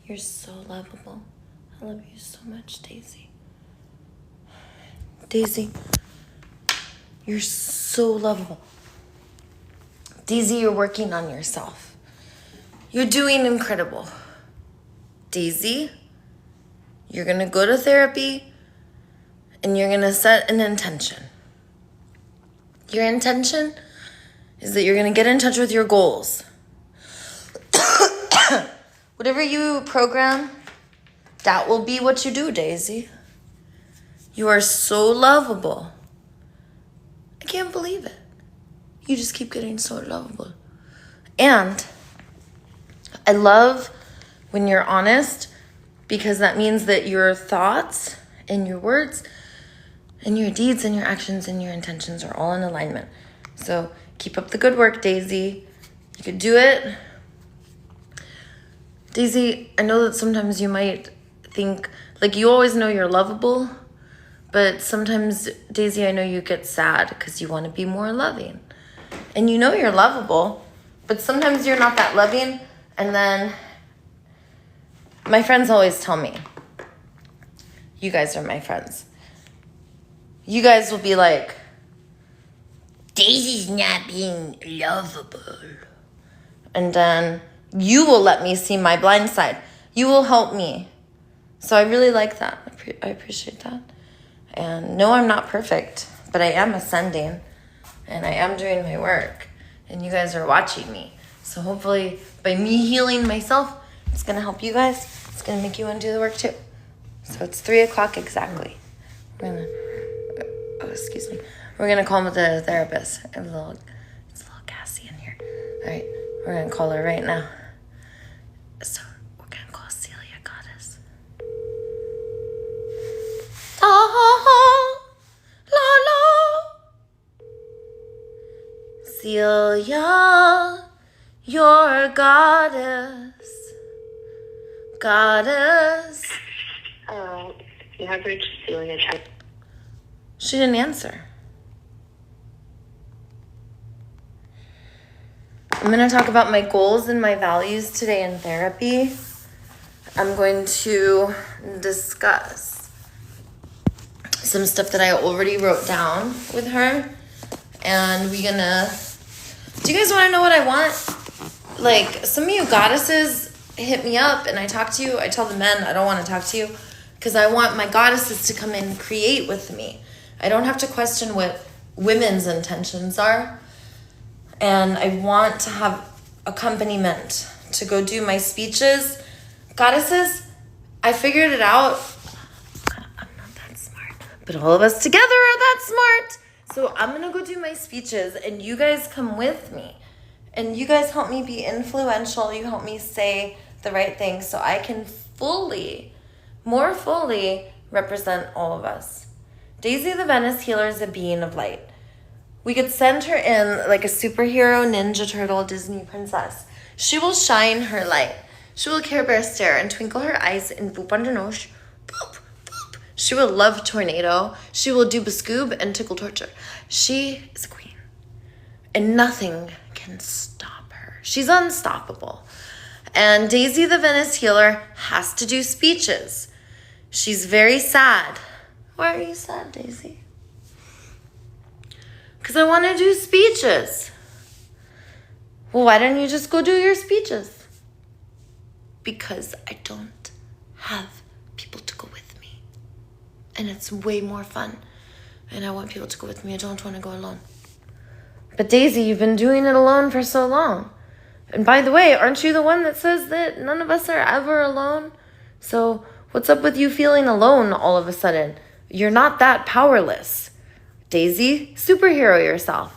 You're so lovable. I love you so much, Daisy. Daisy, you're so lovable. Daisy, you're working on yourself. You're doing incredible. Daisy, you're going to go to therapy and you're going to set an intention. Your intention is that you're going to get in touch with your goals. Whatever you program, that will be what you do, Daisy. You are so lovable. I can't believe it. You just keep getting so lovable. And I love when you're honest, because that means that your thoughts and your words and your deeds and your actions and your intentions are all in alignment. So keep up the good work, Daisy. You could do it. Daisy, I know that sometimes you might think, like, you always know you're lovable, but sometimes, Daisy, I know you get sad because you want to be more loving. And you know you're lovable, but sometimes you're not that loving. And then my friends always tell me, you guys are my friends. You guys will be like, Daisy's not being lovable. And then you will let me see my blind side. You will help me. So I really like that. I appreciate that. And no, I'm not perfect, but I am ascending and I am doing my work and you guys are watching me. So hopefully by me healing myself, it's going to help you guys. It's going to make you want to do the work too. So it's 3:00 exactly. Excuse me. We're going to call the therapist. It's a little gassy in here. All right. We're going to call her right now. So we're going to call Celia Goddess. La, la, la. Celia, you're a goddess. Goddess. You have reached Celia. She didn't answer. I'm going to talk about my goals and my values today in therapy. I'm going to discuss some stuff that I already wrote down with her. And we're going to... Do you guys want to know what I want? Like, some of you goddesses hit me up and I talk to you. I tell the men I don't want to talk to you because I want my goddesses to come in and create with me. I don't have to question what women's intentions are. And I want to have accompaniment to go do my speeches. Goddesses, I figured it out. I'm not that smart, but all of us together are that smart. So I'm going to go do my speeches and you guys come with me. And you guys help me be influential. You help me say the right thing so I can more fully represent all of us. Daisy the Venice Healer is a being of light. We could send her in like a superhero, ninja turtle, Disney princess. She will shine her light. She will Care Bear stare and twinkle her eyes and boop on her nose. Boop, boop. She will love tornado. She will do Scoob and tickle torture. She is a queen. And nothing can stop her. She's unstoppable. And Daisy the Venice Healer has to do speeches. She's very sad. Why are you sad, Daisy? Because I want to do speeches. Well, why don't you just go do your speeches? Because I don't have people to go with me. And it's way more fun. And I want people to go with me. I don't want to go alone. But Daisy, you've been doing it alone for so long. And by the way, aren't you the one that says that none of us are ever alone? So what's up with you feeling alone all of a sudden? You're not that powerless. Daisy, superhero yourself.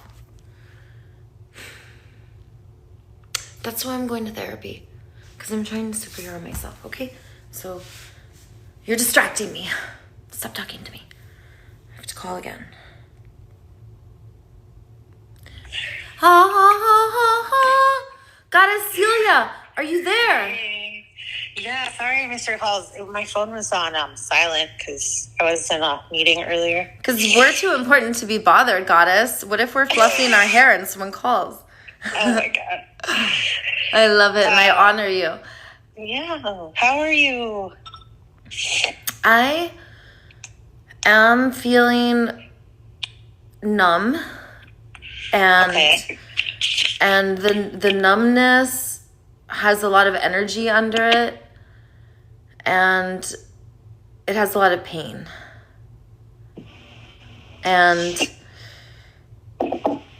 That's why I'm going to therapy. Because I'm trying to superhero myself, okay? So you're distracting me. Stop talking to me. I have to call again. Goddess Celia, are you there? Yeah, sorry, Mr. Halls. My phone was on silent because I was in a meeting earlier. Because we're too important to be bothered, Goddess. What if we're fluffing our hair and someone calls? Oh my God. I love it and I honor you. Yeah. How are you? I am feeling numb, and the numbness has a lot of energy under it, and it has a lot of pain. And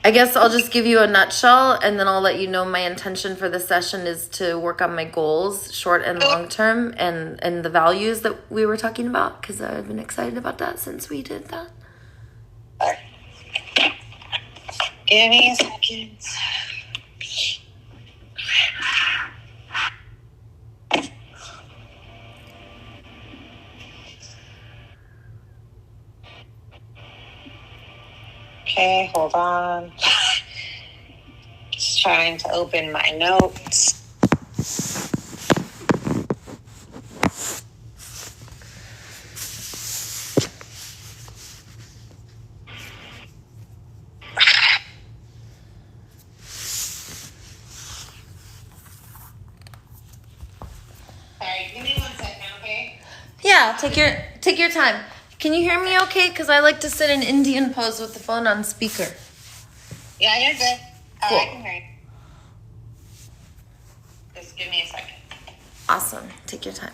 I guess I'll just give you a nutshell, and then I'll let you know my intention for the session is to work on my goals, short and long term, and the values that we were talking about, because I've been excited about that since we did that. Give me a second. Okay, hold on. Just trying to open my notes. Sorry, give me 1 second, okay? Yeah, take your time. Can you hear me okay? Because I like to sit in Indian pose with the phone on speaker. Yeah, you're good. Cool. I can hear you. Just give me a second. Awesome. Take your time.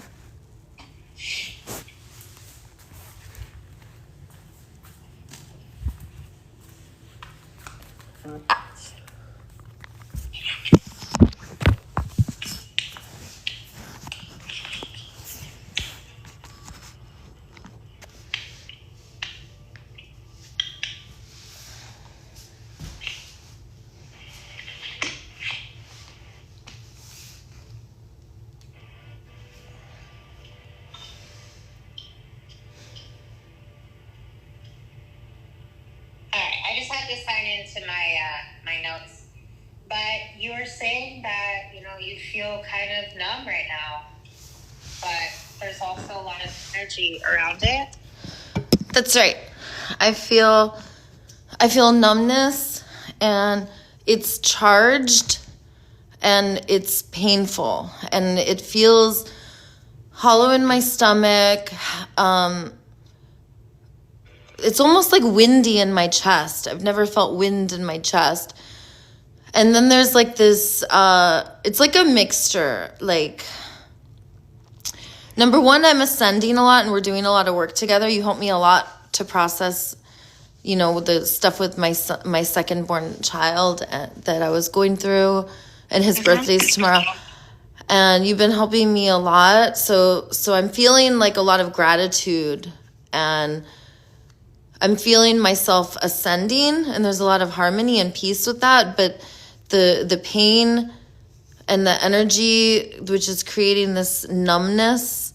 I just had to sign into my notes. But you were saying that, you feel kind of numb right now. But there's also a lot of energy around it. That's right. I feel numbness, and it's charged, and it's painful, and it feels hollow in my stomach. It's almost like windy in my chest. I've never felt wind in my chest. And then there's like this, it's like a mixture. Like, number one, I'm ascending a lot, and we're doing a lot of work together. You help me a lot to process, the stuff with my second born child that I was going through, and his birthday's tomorrow. And you've been helping me a lot. So I'm feeling like a lot of gratitude, and I'm feeling myself ascending, and there's a lot of harmony and peace with that. But the pain and the energy, which is creating this numbness,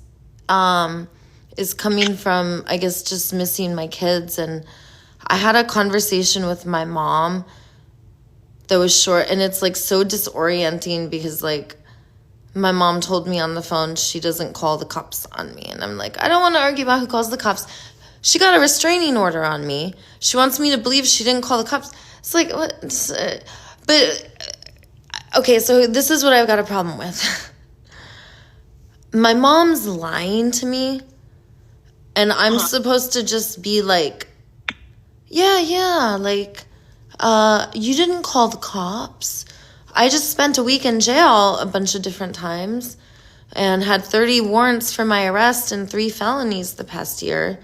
is coming from, I guess, just missing my kids. And I had a conversation with my mom that was short, and it's like so disorienting because like my mom told me on the phone she doesn't call the cops on me. And I'm like, I don't want to argue about who calls the cops. She got a restraining order on me. She wants me to believe she didn't call the cops. It's like, what? But, okay, so this is what I've got a problem with. My mom's lying to me, and I'm supposed to just be like, yeah, like, you didn't call the cops. I just spent a week in jail a bunch of different times and had 30 warrants for my arrest and 3 felonies the past year.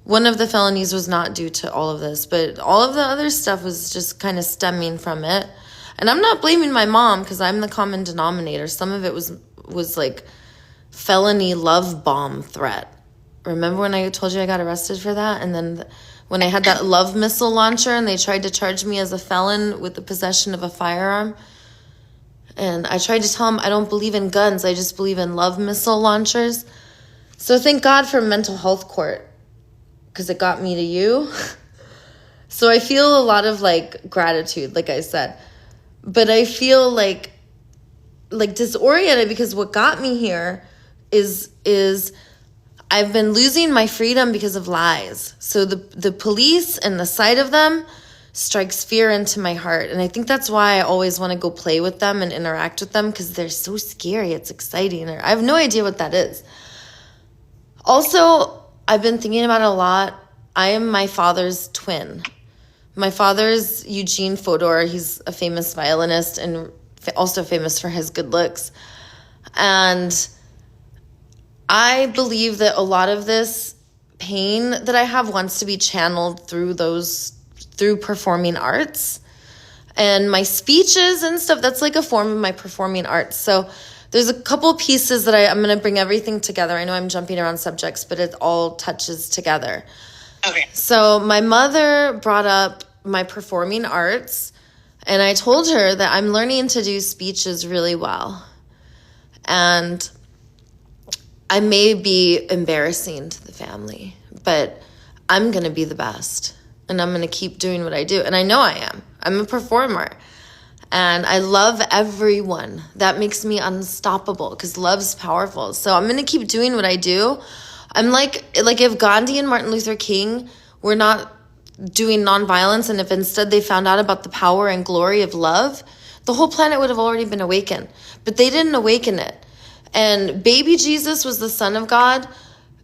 One of the felonies was not due to all of this, but all of the other stuff was just kind of stemming from it. And I'm not blaming my mom because I'm the common denominator. Some of it was like felony love bomb threat. Remember when I told you I got arrested for that? And then when I had that love missile launcher and they tried to charge me as a felon with the possession of a firearm. And I tried to tell them I don't believe in guns. I just believe in love missile launchers. So thank God for mental health court, because it got me to you. So I feel a lot of like gratitude, like I said. But I feel like disoriented because what got me here is I've been losing my freedom because of lies. So the police and the sight of them strikes fear into my heart. And I think that's why I always want to go play with them and interact with them, because they're so scary. It's exciting. I have no idea what that is. Also, I've been thinking about it a lot. I am my father's twin. My father's Eugene Fodor. He's a famous violinist and also famous for his good looks. And I believe that a lot of this pain that I have wants to be channeled through performing arts. And my speeches and stuff, that's like a form of my performing arts. So there's a couple pieces that I'm going to bring everything together. I know I'm jumping around subjects, but it all touches together. Okay. So my mother brought up my performing arts, and I told her that I'm learning to do speeches really well. And I may be embarrassing to the family, but I'm going to be the best. And I'm going to keep doing what I do. And I know I am. I'm a performer. And I love everyone. That makes me unstoppable, because love's powerful. So I'm going to keep doing what I do. I'm like if Gandhi and Martin Luther King were not doing nonviolence, and if instead they found out about the power and glory of love, the whole planet would have already been awakened. But they didn't awaken it. And baby Jesus was the son of God.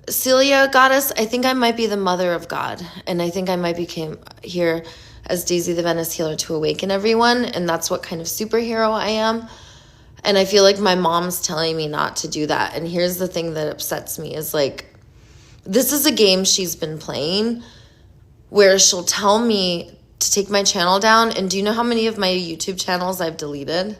Celia, goddess, I think I might be the mother of God. And I think I might become here as Daisy the Venice healer to awaken everyone. And that's what kind of superhero I am. And I feel like my mom's telling me not to do that. And here's the thing that upsets me is like, this is a game she's been playing where she'll tell me to take my channel down. And do you know how many of my YouTube channels I've deleted?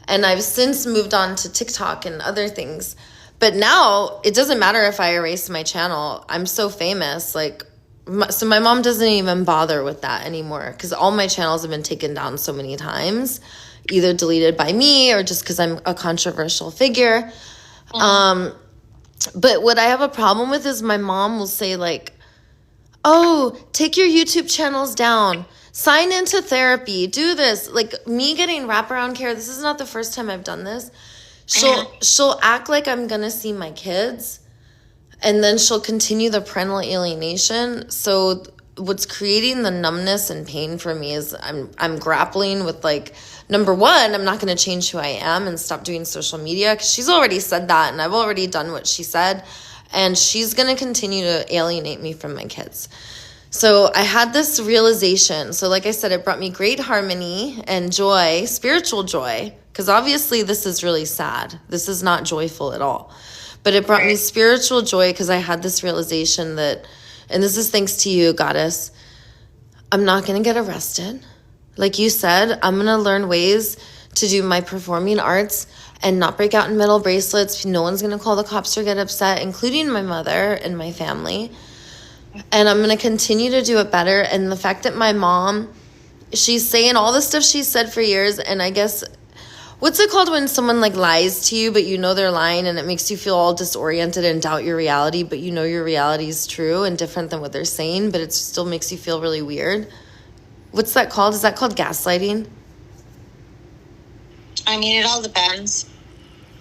And I've since moved on to TikTok and other things. But now it doesn't matter if I erase my channel. I'm so famous. So my mom doesn't even bother with that anymore, because all my channels have been taken down so many times, either deleted by me or just because I'm a controversial figure. But what I have a problem with is my mom will say like, oh, take your YouTube channels down. Sign into therapy. Do this. Like me getting wraparound care. This is not the first time I've done this. She'll act like I'm going to see my kids, and then she'll continue the parental alienation. So what's creating the numbness and pain for me is I'm grappling with like, number one, I'm not going to change who I am and stop doing social media, because she's already said that and I've already done what she said, and she's going to continue to alienate me from my kids. So I had this realization. So like I said, it brought me great harmony and joy, spiritual joy, because obviously this is really sad. This is not joyful at all. But it brought me spiritual joy because I had this realization that, and this is thanks to you, goddess, I'm not going to get arrested. Like you said, I'm going to learn ways to do my performing arts and not break out in metal bracelets. No one's going to call the cops or get upset, including my mother and my family. And I'm going to continue to do it better. And the fact that my mom, she's saying all the stuff she's said for years, and I guess, what's it called when someone like lies to you, but you know they're lying and it makes you feel all disoriented and doubt your reality, but you know your reality is true and different than what they're saying, but it still makes you feel really weird. What's that called? Is that called gaslighting? I mean, it all depends.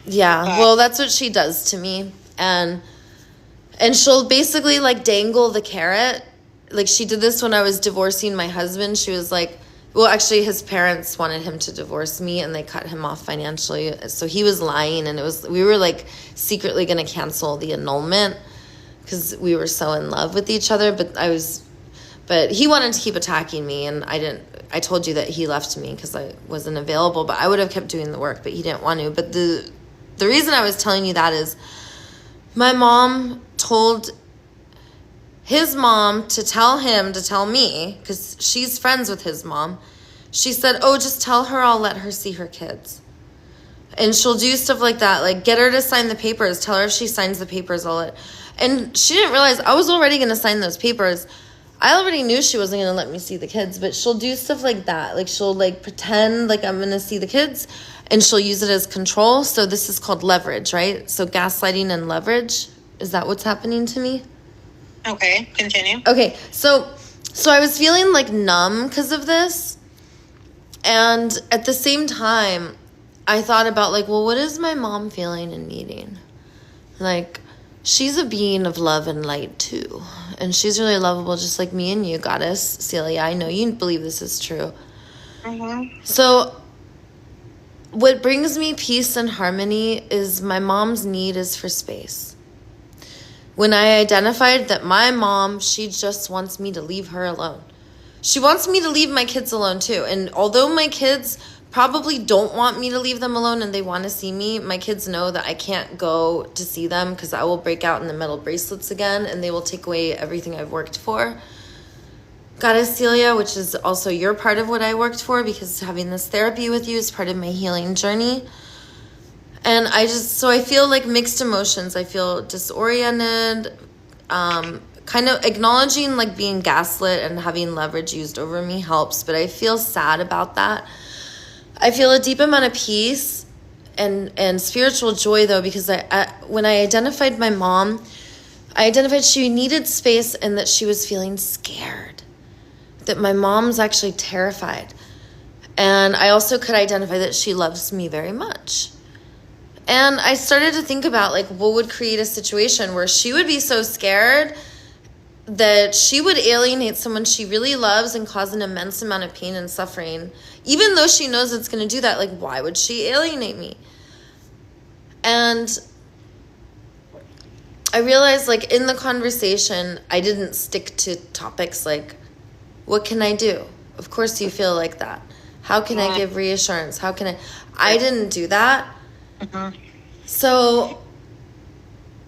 Yeah, well, that's what she does to me. And she'll basically like dangle the carrot. Like she did this when I was divorcing my husband. She was like, well, actually his parents wanted him to divorce me and they cut him off financially. So he was lying, and we were like secretly going to cancel the annulment because we were so in love with each other. But he wanted to keep attacking me, and I told you that he left me because I wasn't available, but I would have kept doing the work, but he didn't want to. But the reason I was telling you that is my mom told his mom to tell him to tell me, because she's friends with his mom. She said, oh, just tell her I'll let her see her kids. And she'll do stuff like that, like get her to sign the papers. Tell her if she signs the papers, I'll let. And she didn't realize I was already going to sign those papers. I already knew she wasn't going to let me see the kids, but she'll do stuff like that. Like she'll like pretend like I'm going to see the kids, and she'll use it as control. So this is called leverage, right? So gaslighting and leverage. Is that what's happening to me? Okay, continue. Okay, so I was feeling like numb because of this. And at the same time, I thought about like, well, what is my mom feeling and needing? Like, she's a being of love and light too. And she's really lovable, just like me and you, Goddess Celia. I know you believe this is true. So what brings me peace and harmony is my mom's need is for space. When I identified that my mom, she just wants me to leave her alone. She wants me to leave my kids alone too. And although my kids probably don't want me to leave them alone and they want to see me, my kids know that I can't go to see them because I will break out in the metal bracelets again and they will take away everything I've worked for. Goddess Celia, which is also your part of what I worked for, because having this therapy with you is part of my healing journey. And I feel like mixed emotions. I feel disoriented, kind of acknowledging like being gaslit and having leverage used over me helps, but I feel sad about that. I feel a deep amount of peace and spiritual joy though, because when I identified my mom, I identified she needed space and that she was feeling scared. That my mom's actually terrified. And I also could identify that she loves me very much. And I started to think about like what would create a situation where she would be so scared that she would alienate someone she really loves and cause an immense amount of pain and suffering. Even though she knows it's going to do that, like why would she alienate me? And I realized like in the conversation, I didn't stick to topics like, what can I do? Of course you feel like that. How can I give reassurance? I didn't do that. So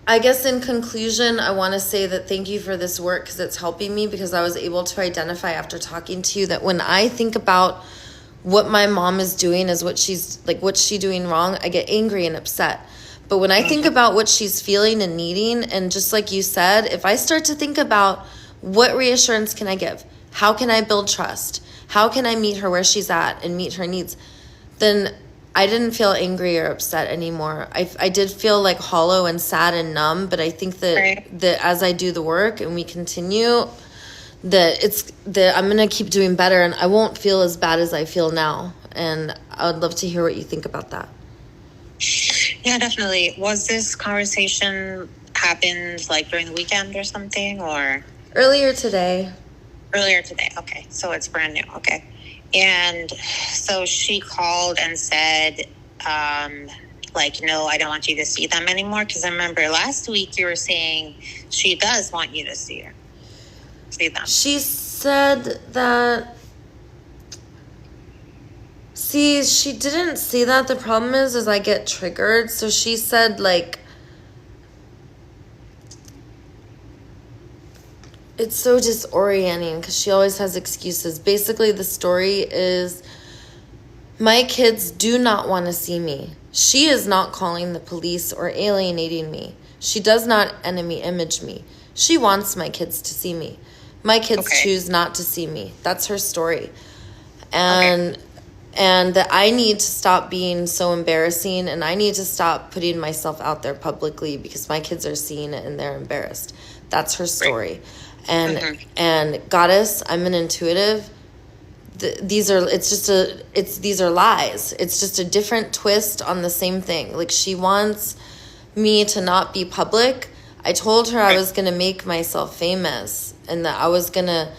I guess in conclusion, I want to say that thank you for this work because it's helping me, because I was able to identify after talking to you that when I think about what my mom is doing is what's she doing wrong, I get angry and upset. But when I think about what she's feeling and needing, and just like you said, if I start to think about what reassurance can I give? How can I build trust? How can I meet her where she's at and meet her needs? Then I didn't feel angry or upset anymore. I did feel like hollow and sad and numb, but I think that as I do the work and we continue, that I'm going to keep doing better and I won't feel as bad as I feel now. And I would love to hear what you think about that. Yeah, definitely. Was this conversation happened like during the weekend or something, or? Earlier today. Earlier today. Okay. So it's brand new. Okay. And so she called and said, no, I don't want you to see them anymore. Because I remember last week you were saying she does want you to see them. She said that, see, she didn't see that. The problem is I get triggered. So she said, like, it's so disorienting because she always has excuses. Basically, the story is my kids do not want to see me. She is not calling the police or alienating me. She does not enemy image me. She wants my kids to see me. My kids choose not to see me. That's her story. And that I need to stop being so embarrassing, and I need to stop putting myself out there publicly because my kids are seeing it and they're embarrassed. That's her story. Right. And Goddess, I'm an intuitive. These are lies. It's just a different twist on the same thing. Like, she wants me to not be public. I told her I was going to make myself famous and that I was going to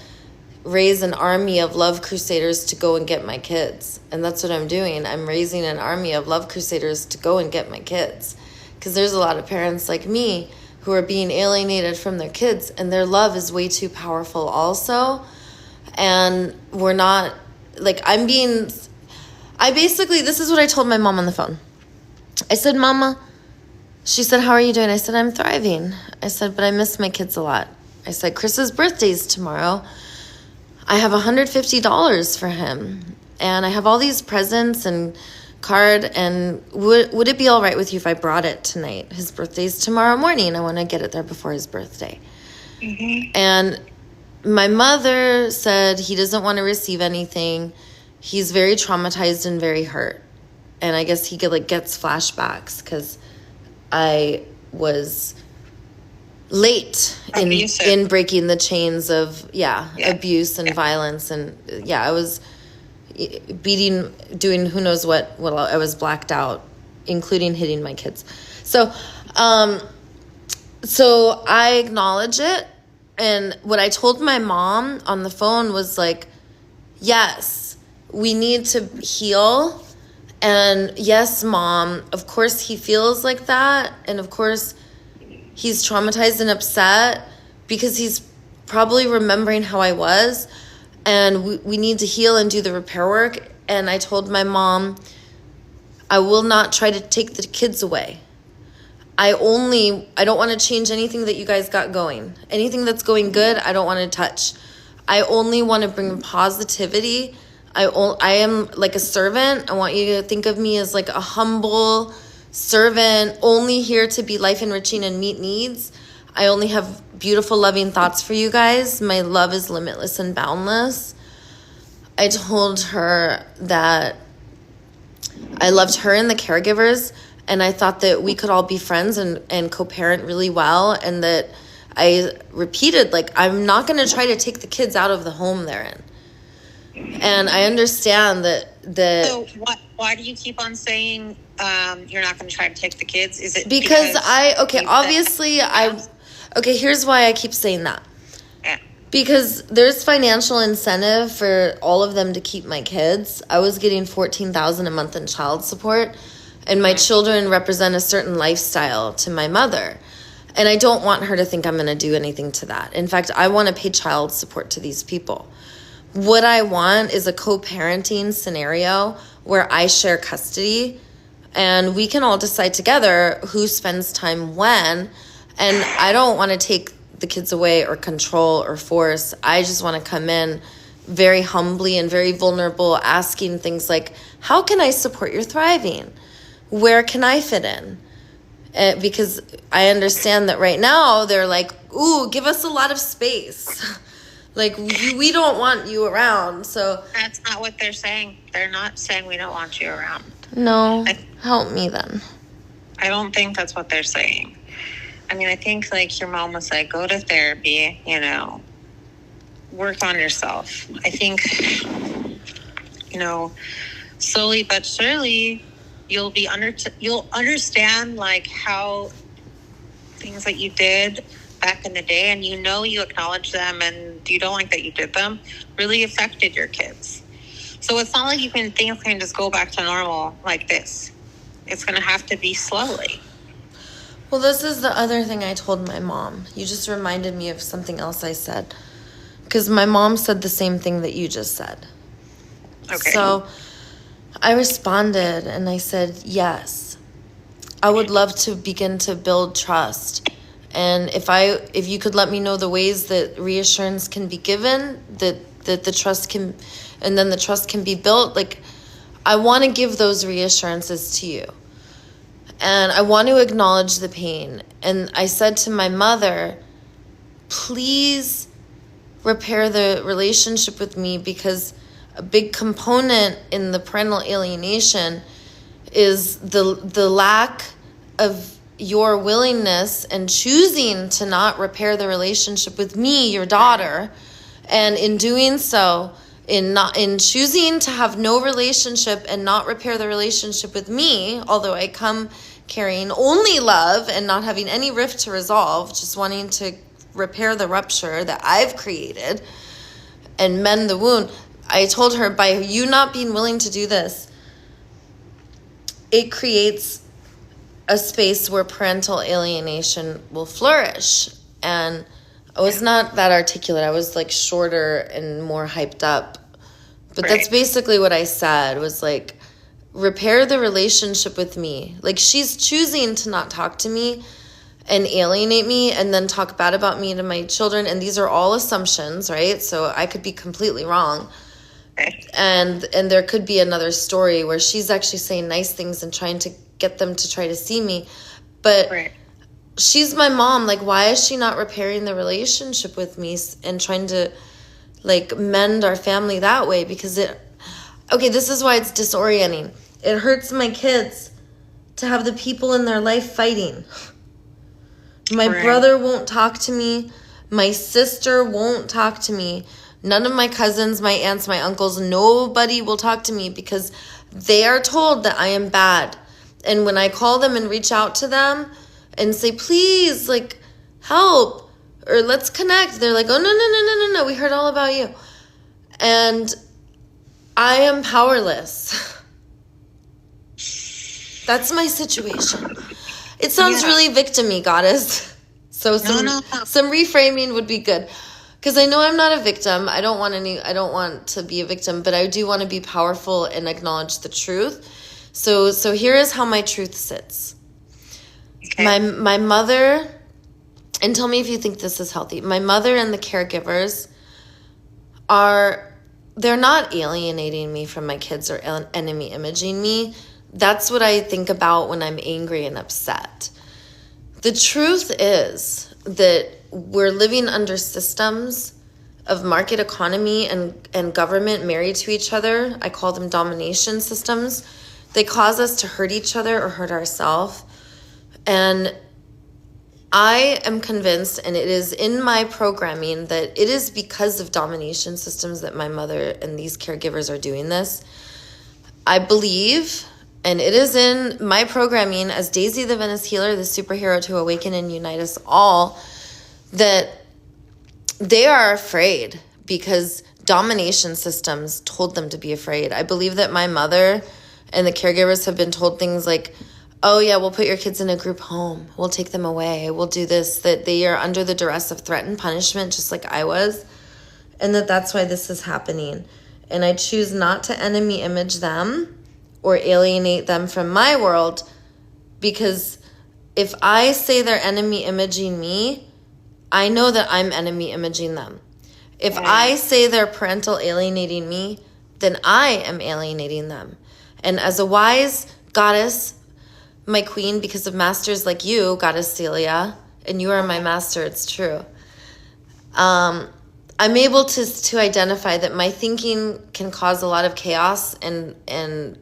raise an army of love crusaders to go and get my kids. And that's what I'm doing. I'm raising an army of love crusaders to go and get my kids. Because there's a lot of parents like me who are being alienated from their kids, and their love is way too powerful also. And we're not, like, this is what I told my mom on the phone. I said, Mama, she said, how are you doing? I said, I'm thriving. I said, but I miss my kids a lot. I said, Chris's birthday's tomorrow. I have $150 for him, and I have all these presents and card, and would it be all right with you if I brought it tonight? His birthday's tomorrow morning. I want to get it there before his birthday. And my mother said he doesn't want to receive anything. He's very traumatized and very hurt. And I guess he gets flashbacks because I was late in breaking the chains of abuse and violence, and I was doing who knows what I was blacked out, including hitting my kids. So So I acknowledge it. And what I told my mom on the phone was like, yes, we need to heal. And yes, Mom, of course he feels like that. And of course he's traumatized and upset because he's probably remembering how I was. And we need to heal and do the repair work. And I told my mom, I will not try to take the kids away. I don't want to change anything that you guys got going. Anything that's going good, I don't want to touch. I only want to bring positivity. I am like a servant. I want you to think of me as like a humble servant, only here to be life enriching and meet needs. I only have beautiful, loving thoughts for you guys. My love is limitless and boundless. I told her that I loved her and the caregivers, and I thought that we could all be friends and co-parent really well, and that I repeated, like, I'm not going to try to take the kids out of the home they're in. And I understand that So why do you keep on saying you're not going to try to take the kids? Is it because here's why I keep saying that. Yeah. Because there's financial incentive for all of them to keep my kids. I was getting $14,000 a month in child support, and my children represent a certain lifestyle to my mother. And I don't want her to think I'm going to do anything to that. In fact, I want to pay child support to these people. What I want is a co-parenting scenario where I share custody and we can all decide together who spends time when. And I don't want to take the kids away or control or force. I just want to come in very humbly and very vulnerable, asking things like, how can I support your thriving? Where can I fit in? Because I understand that right now they're like, ooh, give us a lot of space. Like, we don't want you around. So That's not what they're saying. They're not saying we don't want you around. No, help me then. I don't think that's what they're saying. I mean, I think, like, your mom was like, go to therapy, work on yourself. I think, slowly but surely, you'll understand, like, how things that you did back in the day, and you acknowledge them and you don't like that you did them, really affected your kids. So it's not like things can just go back to normal like this. It's going to have to be slowly. Well, this is the other thing I told my mom. You just reminded me of something else I said. Because my mom said the same thing that you just said. Okay. So I responded and I said, yes, I would love to begin to build trust. And if you could let me know the ways that reassurance can be given, that the trust can, and then the trust can be built, like, I want to give those reassurances to you. And I want to acknowledge the pain. And I said to my mother, please repair the relationship with me, because a big component in the parental alienation is the lack of your willingness and choosing to not repair the relationship with me, your daughter. And in doing so, in choosing to have no relationship and not repair the relationship with me, although I come carrying only love and not having any rift to resolve, just wanting to repair the rupture that I've created and mend the wound. I told her, by you not being willing to do this, it creates a space where parental alienation will flourish. And I was not that articulate. I was like shorter and more hyped up. But Right. That's basically what I said, was like, repair the relationship with me. Like, she's choosing to not talk to me and alienate me and then talk bad about me to my children. And these are all assumptions, right? So I could be completely wrong. Okay. And there could be another story where she's actually saying nice things and trying to get them to try to see me. But Right. she's my mom. Like, why is she not repairing the relationship with me and trying to, like, mend our family that way? Because this is why it's disorienting. It hurts my kids to have the people in their life fighting. My Right. brother won't talk to me. My sister won't talk to me. None of my cousins, my aunts, my uncles, nobody will talk to me because they are told that I am bad. And when I call them and reach out to them and say, please, like, help, or let's connect. They're like, oh, no, we heard all about you. And I am powerless. That's my situation. It sounds really victim-y, goddess. So some reframing would be good. Because I know I'm not a victim. I don't want to be a victim, but I do want to be powerful and acknowledge the truth. So here is how my truth sits. Okay. My mother, and tell me if you think this is healthy. My mother and the caregivers they're not alienating me from my kids or enemy imaging me. That's what I think about when I'm angry and upset. The truth is that we're living under systems of market economy and government married to each other. I call them domination systems. They cause us to hurt each other or hurt ourselves. And I am convinced, and it is in my programming, that it is because of domination systems that my mother and these caregivers are doing this. I believe, and it is in my programming as Daisy the Venice healer, the superhero to awaken and unite us all, that they are afraid because domination systems told them to be afraid. I believe that my mother and the caregivers have been told things like, oh yeah, we'll put your kids in a group home. We'll take them away. We'll do this, that they are under the duress of threat and punishment, just like I was. And that's why this is happening. And I choose not to enemy image them or alienate them from my world, because if I say they're enemy imaging me, I know that I'm enemy imaging them. If I say they're parental alienating me, then I am alienating them. And as a wise goddess, my queen, because of masters like you, Goddess Celia, and you are my master, it's true. I'm able to identify that my thinking can cause a lot of chaos and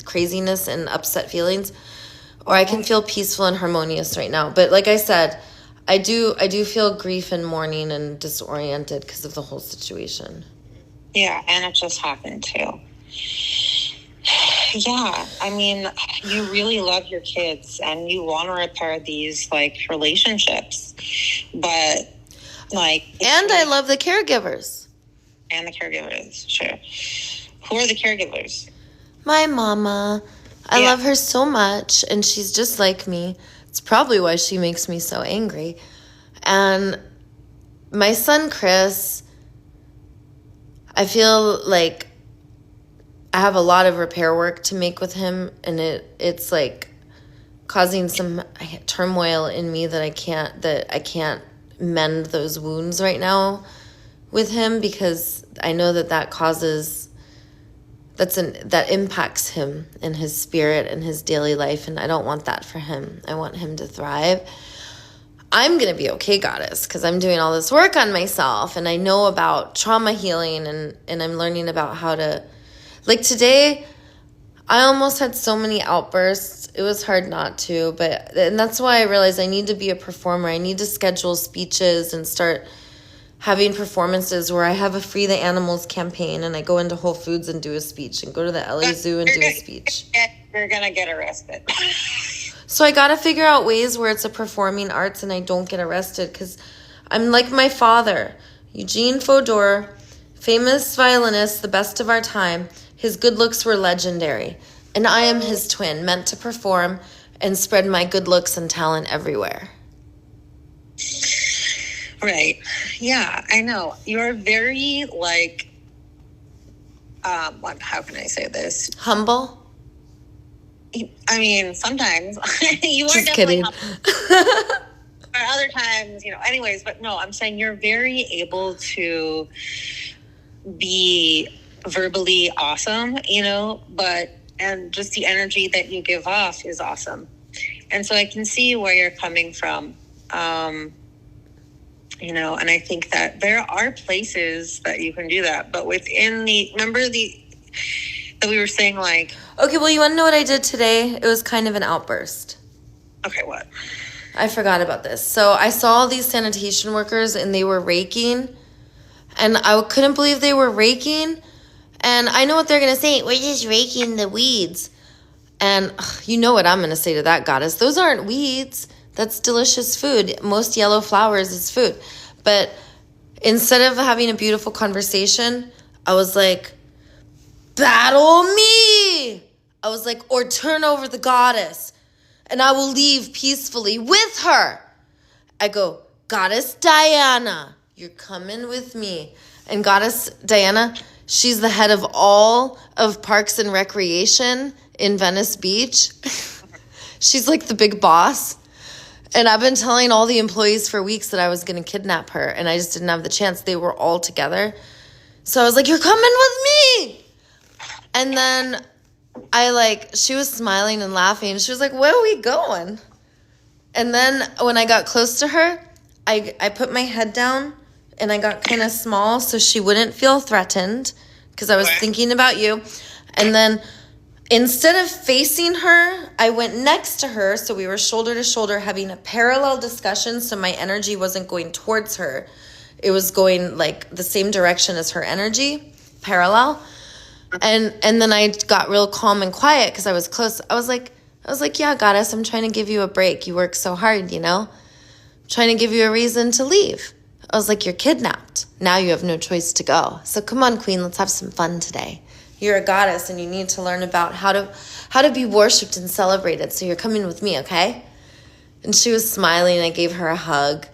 craziness and upset feelings, or I can feel peaceful and harmonious right now. But like I said, I do feel grief and mourning and disoriented because of the whole situation. Yeah, and it just happened too. Yeah, I mean, you really love your kids and you want to repair these relationships, but and I love the caregivers. And the caregivers, sure. Who are the caregivers? My mama. I love her so much, and she's just like me. It's probably why she makes me so angry. And my son, Chris, I feel like I have a lot of repair work to make with him, and it's causing some turmoil in me that I can't mend those wounds right now with him, because I know that causes that impacts him and his spirit and his daily life, and I don't want that for him. I want him to thrive. I'm going to be okay, goddess, because I'm doing all this work on myself, and I know about trauma healing, and I'm learning about how to, today, I almost had so many outbursts. It was hard not to, and that's why I realized I need to be a performer. I need to schedule speeches and start having performances where I have a Free the Animals campaign, and I go into Whole Foods and do a speech, and go to the LA Zoo and do a speech. You're going to get arrested. So I got to figure out ways where it's a performing arts and I don't get arrested, because I'm like my father, Eugene Fodor, famous violinist, the best of our time. His good looks were legendary, and I am his twin, meant to perform and spread my good looks and talent everywhere. Right. Yeah, I know. You're very, how can I say this? Humble? I mean, sometimes. You are just definitely kidding. humble. Or other times, anyways, but no, I'm saying you're very able to be verbally awesome, and just the energy that you give off is awesome. And so I can see where you're coming from. And I think that there are places that you can do that, but within that we were saying okay, well, you want to know what I did today? It was kind of an outburst. Okay, what? I forgot about this. So I saw all these sanitation workers, and they were raking, and I couldn't believe they were raking. And I know what they're going to say. We're just raking the weeds. And you know what I'm going to say to that, goddess. Those aren't weeds. That's delicious food. Most yellow flowers is food. But instead of having a beautiful conversation, I was like, battle me. I was like, or turn over the goddess and I will leave peacefully with her. I go, Goddess Diana, you're coming with me. And Goddess Diana, she's the head of all of Parks and Recreation in Venice Beach. She's like the big boss. And I've been telling all the employees for weeks that I was going to kidnap her, and I just didn't have the chance. They were all together. So I was like, you're coming with me. And then she was smiling and laughing. She was like, where are we going? And then when I got close to her, I put my head down and I got kind of small so she wouldn't feel threatened because I was thinking about you. And then instead of facing her, I went next to her. So we were shoulder to shoulder having a parallel discussion. So my energy wasn't going towards her. It was going like the same direction as her energy, parallel. And then I got real calm and quiet because I was close. I was like, yeah, Goddess, I'm trying to give you a break. You work so hard, you know? I'm trying to give you a reason to leave. I was like, you're kidnapped. Now you have no choice to go. So come on, Queen, let's have some fun today. You're a goddess and you need to learn about how to be worshipped and celebrated. So you're coming with me, okay? And she was smiling. I gave her a hug.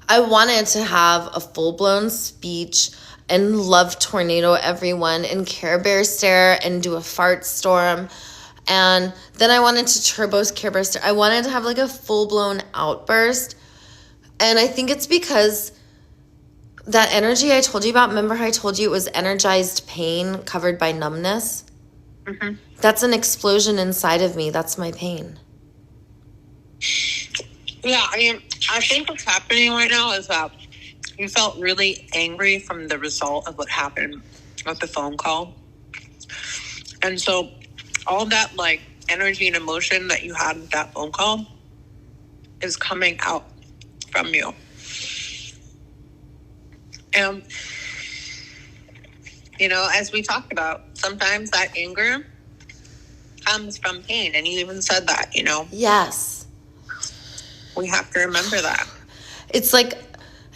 I wanted to have a full-blown speech and love tornado everyone and Care Bear stare and do a fart storm. And then I wanted to turbo Care Bear stare. I wanted to have like a full-blown outburst. And I think it's because that energy I told you about, remember how I told you it was energized pain covered by numbness? Mm-hmm. That's an explosion inside of me. That's my pain. Yeah, I mean, I think what's happening right now is that you felt really angry from the result of what happened with the phone call. And so all that like energy and emotion that you had with that phone call is coming out from you. And, you know, as we talked about, sometimes that anger comes from pain. And you even said that, you know. Yes. We have to remember that. It's like,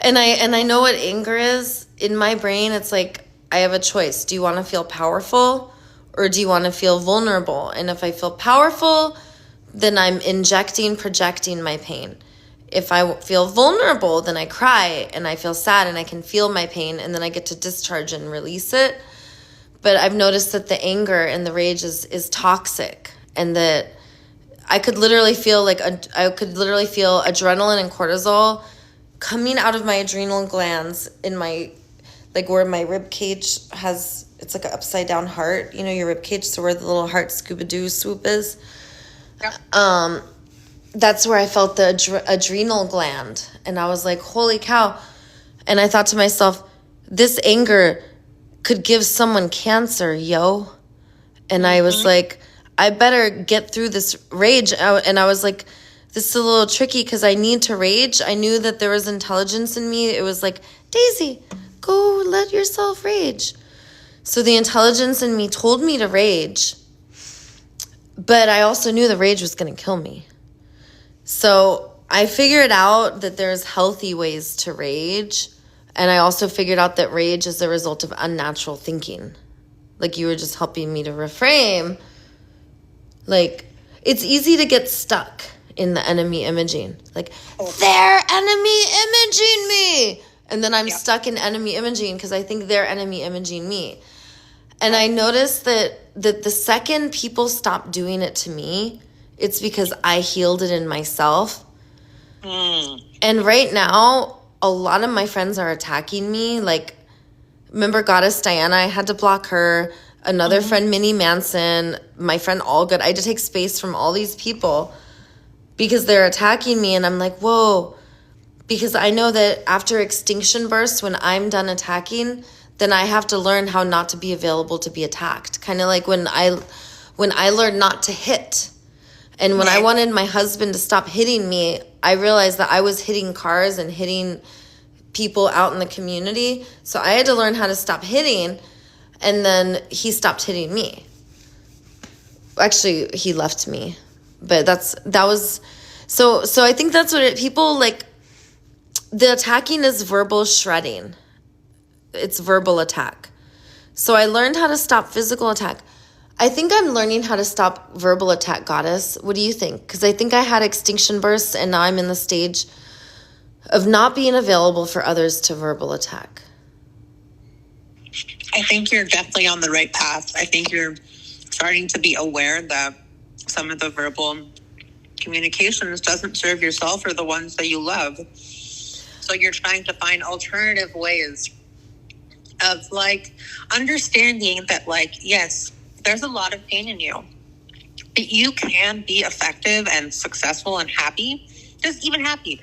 and I know what anger is. In my brain, it's like I have a choice. Do you want to feel powerful or do you want to feel vulnerable? And if I feel powerful, then I'm projecting my pain. If I feel vulnerable, then I cry and I feel sad and I can feel my pain and then I get to discharge and release it. But I've noticed that the anger and the rage is toxic and that I could literally feel adrenaline and cortisol coming out of my adrenal glands in my, like where my rib cage has, it's like an upside down heart, you know, your rib cage, so where the little heart Scooby-Doo swoop is. Yeah. That's where I felt the adrenal gland. And I was like, holy cow. And I thought to myself, this anger could give someone cancer, yo. And I was like, I better get through this rage. And I was like, this is a little tricky because I need to rage. I knew that there was intelligence in me. It was like, Daisy, go let yourself rage. So the intelligence in me told me to rage. But I also knew the rage was going to kill me. So I figured out that there's healthy ways to rage. And I also figured out that rage is a result of unnatural thinking. Like you were just helping me to reframe. Like it's easy to get stuck in the enemy imaging. Like they're enemy imaging me. And then I'm stuck in enemy imaging because I think they're enemy imaging me. And I noticed that the second people stop doing it to me, it's because I healed it in myself. And right now, a lot of my friends are attacking me. Like, remember Goddess Diana? I had to block her. Another friend, Minnie Manson. My friend Allgood. I had to take space from all these people because they're attacking me. And I'm like, whoa. Because I know that after extinction bursts, when I'm done attacking, then I have to learn how not to be available to be attacked. Kind of like when I learned not to hit. And when I wanted my husband to stop hitting me, I realized that I was hitting cars and hitting people out in the community. So I had to learn how to stop hitting, and then he stopped hitting me. Actually, he left me. But that was So I think that's what people like. The attacking is verbal shredding. It's verbal attack. So I learned how to stop physical attack. I think I'm learning how to stop verbal attack, Goddess. What do you think? Because I think I had extinction bursts, and now I'm in the stage of not being available for others to verbal attack. I think you're definitely on the right path. I think you're starting to be aware that some of the verbal communications doesn't serve yourself or the ones that you love. So you're trying to find alternative ways of like understanding that, like, yes, there's a lot of pain in you, but you can be effective and successful and happy, just even happy,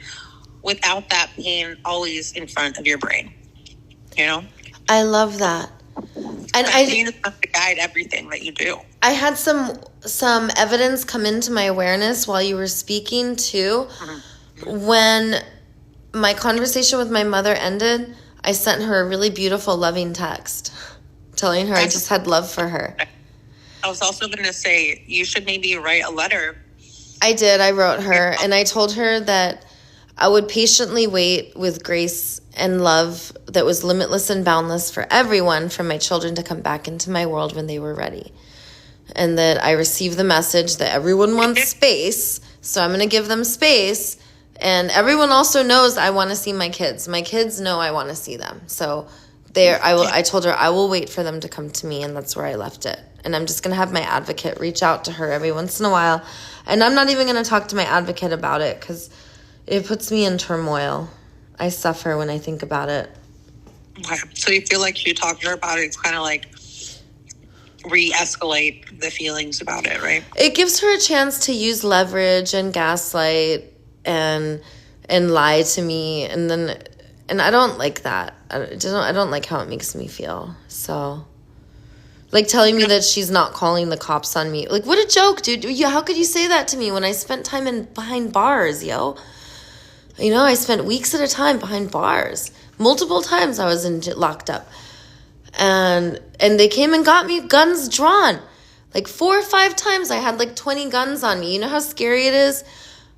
without that pain always in front of your brain. You know? I love that. And pain is enough to guide everything that you do. I had some evidence come into my awareness while you were speaking too. Mm-hmm. When my conversation with my mother ended, I sent her a really beautiful, loving text telling her I just had love for her. I was also going to say, you should maybe write a letter. I did. I wrote her, and I told her that I would patiently wait with grace and love that was limitless and boundless for everyone, for my children to come back into my world when they were ready. And that I received the message that everyone wants space, so I'm going to give them space. And everyone also knows I want to see my kids. My kids know I want to see them. So I told her I will wait for them to come to me, and that's where I left it. And I'm just going to have my advocate reach out to her every once in a while. And I'm not even going to talk to my advocate about it because it puts me in turmoil. I suffer when I think about it. Okay. So you feel like if you talk to her about it, it's kind of like re-escalate the feelings about it, right? It gives her a chance to use leverage and gaslight and lie to me, and I don't like that. I don't like how it makes me feel. So, like telling me that she's not calling the cops on me. Like, what a joke, dude. How could you say that to me when I spent time behind bars, yo? You know, I spent weeks at a time behind bars. Multiple times I was locked up. And they came and got me, guns drawn. Like 4 or 5 times I had like 20 guns on me. You know how scary it is?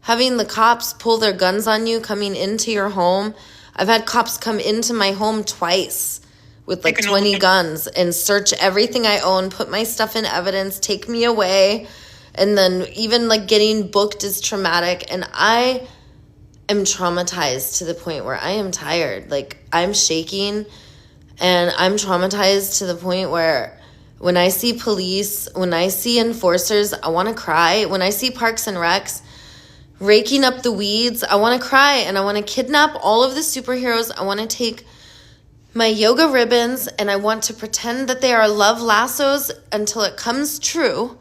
Having the cops pull their guns on you coming into your home. I've had cops come into my home twice with like 20 guns and search everything I own, put my stuff in evidence, take me away. And then even like getting booked is traumatic. And I am traumatized to the point where I am tired. Like I'm shaking and I'm traumatized to the point where when I see police, when I see enforcers, I want to cry. When I see Parks and Recs raking up the weeds, I want to cry, and I want to kidnap all of the superheroes. I want to take my yoga ribbons and I want to pretend that they are love lassos until it comes true.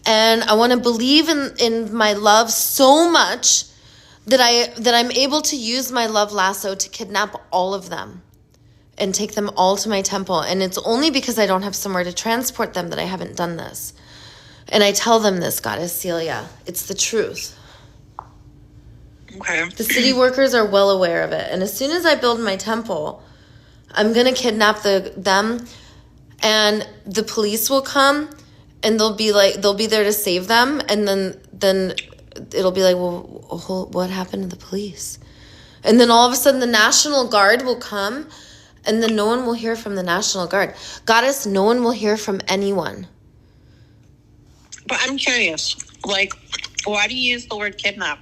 And I want to believe in my love so much that I'm able to use my love lasso to kidnap all of them and take them all to my temple. And it's only because I don't have somewhere to transport them that I haven't done this. And I tell them this, Goddess Celia. It's the truth. Okay. The city workers are well aware of it. And as soon as I build my temple, I'm going to kidnap them, and the police will come, and they'll be there to save them. And then it'll be like, well, what happened to the police? And then all of a sudden the National Guard will come, and then no one will hear from the National Guard. Goddess, no one will hear from anyone. But I'm curious, like, why do you use the word kidnap?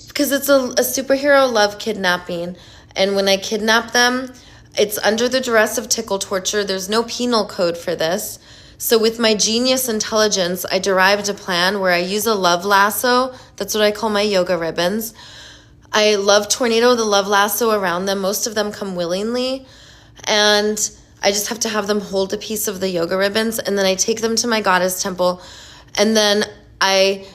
Because it's a superhero love kidnapping. And when I kidnap them, it's under the duress of tickle torture. There's no penal code for this. So with my genius intelligence, I derived a plan where I use a love lasso. That's what I call my yoga ribbons. I love tornado the love lasso around them. Most of them come willingly. And I just have to have them hold a piece of the yoga ribbons. And then I take them to my goddess temple. And then I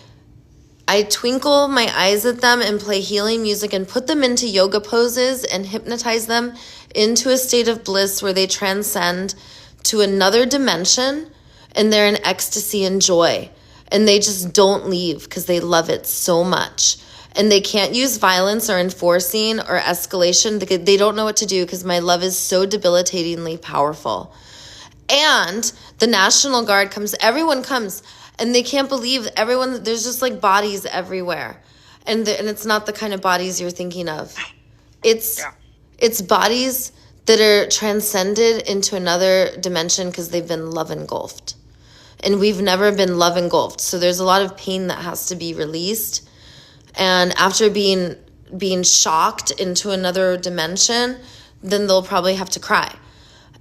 twinkle my eyes at them and play healing music and put them into yoga poses and hypnotize them into a state of bliss where they transcend to another dimension, and they're in ecstasy and joy. And they just don't leave because they love it so much. And they can't use violence or enforcing or escalation. They don't know what to do because my love is so debilitatingly powerful. And the National Guard comes, everyone comes. And they can't believe everyone, there's just like bodies everywhere. And it's not the kind of bodies you're thinking of. It's bodies that are transcended into another dimension because they've been love engulfed. And we've never been love engulfed. So there's a lot of pain that has to be released. And after being shocked into another dimension, then they'll probably have to cry.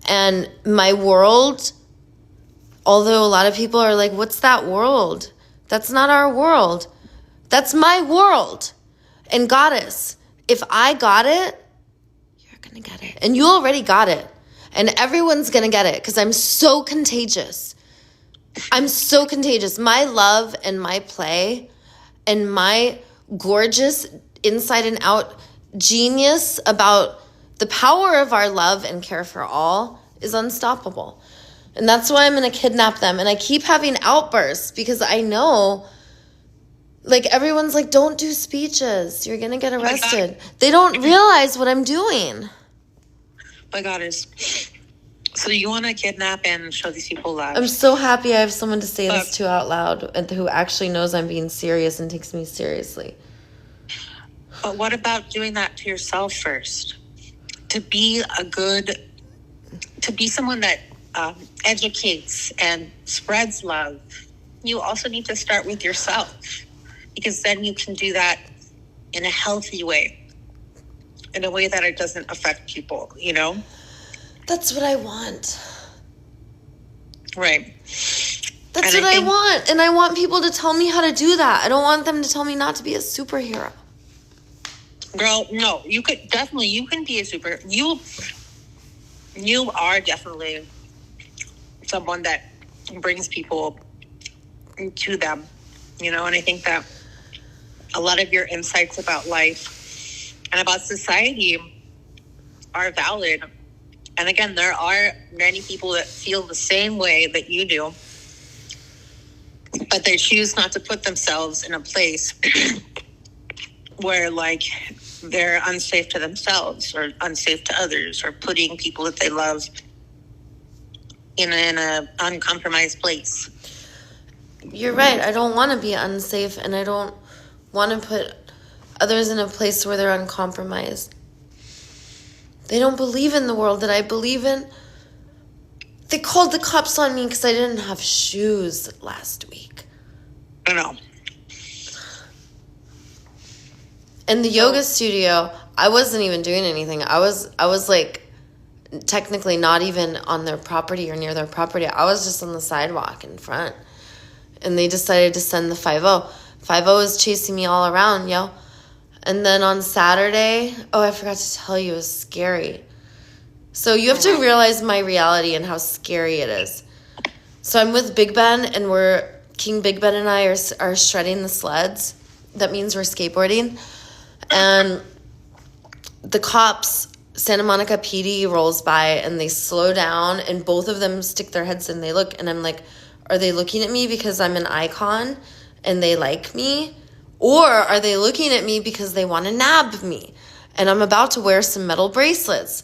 And my world, although a lot of people are like, what's that world? That's not our world. That's my world. And goddess, if I got it, you're going to get it. And you already got it. And everyone's going to get it because I'm so contagious. I'm so contagious. My love and my play and my gorgeous inside and out genius about the power of our love and care for all is unstoppable. And that's why I'm going to kidnap them. And I keep having outbursts because I know, like, everyone's like, don't do speeches. You're going to get arrested. They don't realize what I'm doing. My goddess. So you want to kidnap and show these people love? I'm so happy I have someone to say this to out loud and who actually knows I'm being serious and takes me seriously. But what about doing that to yourself first? To be someone that educates and spreads love, you also need to start with yourself, because then you can do that in a healthy way, in a way that it doesn't affect people, you know? That's what I want. Right. That's what I want. And I want people to tell me how to do that. I don't want them to tell me not to be a superhero. Girl, no, you can be a super. You are definitely someone that brings people to them, you know, and I think that a lot of your insights about life and about society are valid. And again, there are many people that feel the same way that you do, but they choose not to put themselves in a place where, like, they're unsafe to themselves or unsafe to others, or putting people that they love in a uncompromised place. You're right. I don't want to be unsafe, and I don't want to put others in a place where they're uncompromised. They don't believe in the world that I believe in. They called the cops on me because I didn't have shoes last week. I know. In the yoga studio, I wasn't even doing anything. I was like technically not even on their property or near their property. I was just on the sidewalk in front. And they decided to send the 5-0. 5-0 was chasing me all around, yo. And then on Saturday, I forgot to tell you, it was scary. So you have to realize my reality and how scary it is. So I'm with Big Ben, and King Big Ben and I are shredding the sleds. That means we're skateboarding. And the cops, Santa Monica PD rolls by, and they slow down, and both of them stick their heads in. They look, and I'm like, are they looking at me because I'm an icon and they like me? Or are they looking at me because they want to nab me? And I'm about to wear some metal bracelets.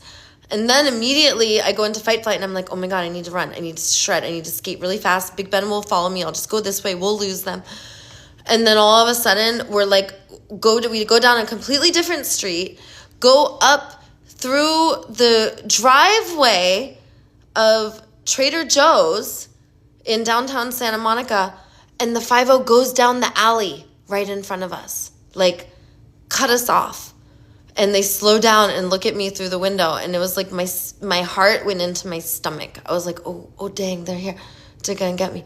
And then immediately I go into fight flight, and I'm like, oh my God, I need to run. I need to shred. I need to skate really fast. Big Ben will follow me. I'll just go this way. We'll lose them. And then all of a sudden we're like, we go down a completely different street, go up through the driveway of Trader Joe's in downtown Santa Monica, and the 5-0 goes down the alley right in front of us, like cut us off. And they slow down and look at me through the window, and it was like my heart went into my stomach. I was like, oh dang, they're here. They're gonna get me.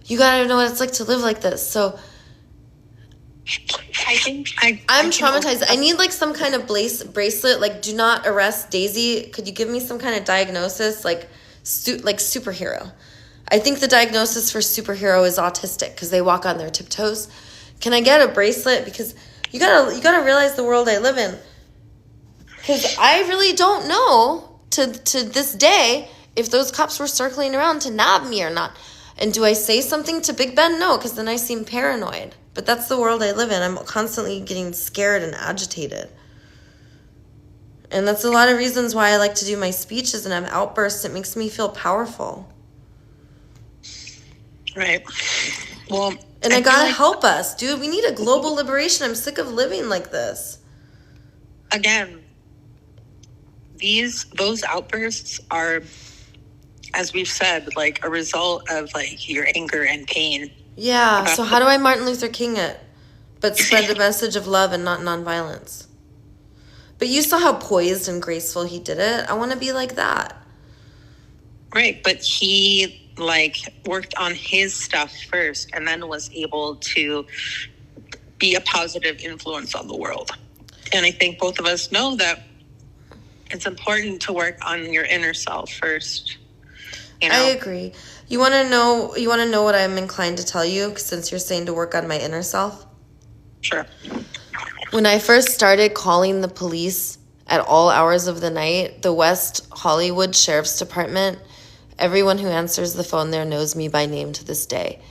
You gotta know what it's like to live like this. So I think I'm traumatized. I need like some kind of bracelet, like do not arrest Daisy. Could you give me some kind of diagnosis, like superhero? I think the diagnosis for superhero is autistic because they walk on their tiptoes. Can I get a bracelet? Because you gotta realize the world I live in. Because I really don't know to this day if those cops were circling around to nab me or not. And do I say something to Big Ben? No, because then I seem paranoid. But that's the world I live in. I'm constantly getting scared and agitated. And that's a lot of reasons why I like to do my speeches and have outbursts. It makes me feel powerful. Right. Well, And I feel gotta like, help us, dude. We need a global liberation. I'm sick of living like this. again, those outbursts are, as we've said, like a result of like your anger and pain. Yeah, so how do I Martin Luther King it? But spread the message of love and not nonviolence. But you saw how poised and graceful he did it. I want to be like that. Right, but he like worked on his stuff first and then was able to be a positive influence on the world. And I think both of us know that it's important to work on your inner self first. You know? I agree. You want to know what I'm inclined to tell you since you're saying to work on my inner self? Sure. When I first started calling the police at all hours of the night, the West Hollywood Sheriff's Department, everyone who answers the phone there knows me by name to this day,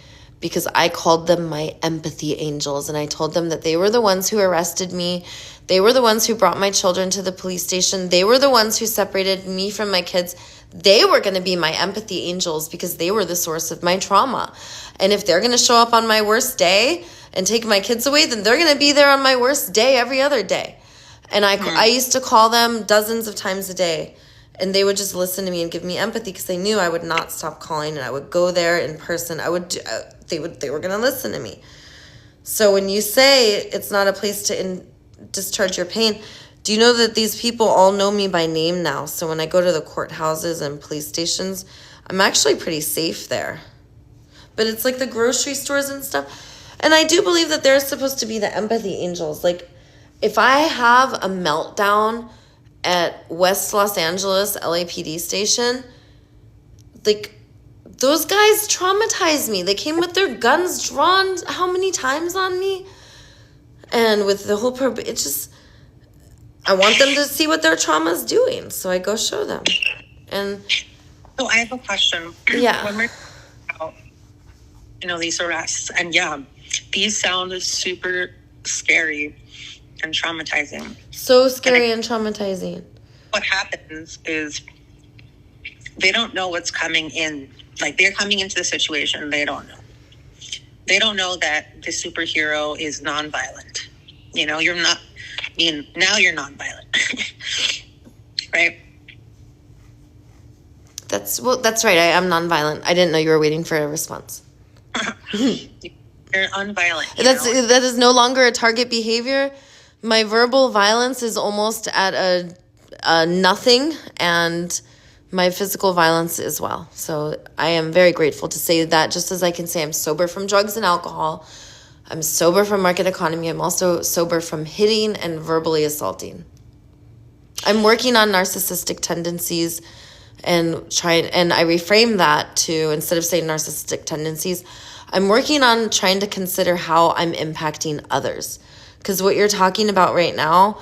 because I called them my empathy angels, and I told them that they were the ones who arrested me. They were the ones who brought my children to the police station. They were the ones who separated me from my kids. They were going to be my empathy angels because they were the source of my trauma. And if they're going to show up on my worst day and take my kids away, then they're going to be there on my worst day every other day. And I used to call them dozens of times a day, and they would just listen to me and give me empathy because they knew I would not stop calling, and I would go there in person. They were going to listen to me. So when you say it's not a place to discharge your pain, do you know that these people all know me by name now? So when I go to the courthouses and police stations, I'm actually pretty safe there. But it's like the grocery stores and stuff. And I do believe that they're supposed to be the empathy angels. Like, if I have a meltdown at West Los Angeles LAPD station, like, those guys traumatized me. They came with their guns drawn how many times on me? And with the whole it's just, I want them to see what their trauma's doing, so I go show them. And so I have a question. Yeah. When we're about, these arrests, and these sound super scary and traumatizing. So scary and traumatizing. What happens is they don't know what's coming in. Like, they're coming into the situation, they don't know. They don't know that the superhero is nonviolent. You're not, now you're nonviolent. Right? That's right. I am nonviolent. I didn't know you were waiting for a response. You're unviolent. That is no longer a target behavior. My verbal violence is almost at a nothing, and my physical violence as well. So I am very grateful to say that, just as I can say I'm sober from drugs and alcohol, I'm sober from market economy, I'm also sober from hitting and verbally assaulting. I'm working on narcissistic tendencies and I reframe that to, instead of saying narcissistic tendencies, I'm working on trying to consider how I'm impacting others. Because what you're talking about right now,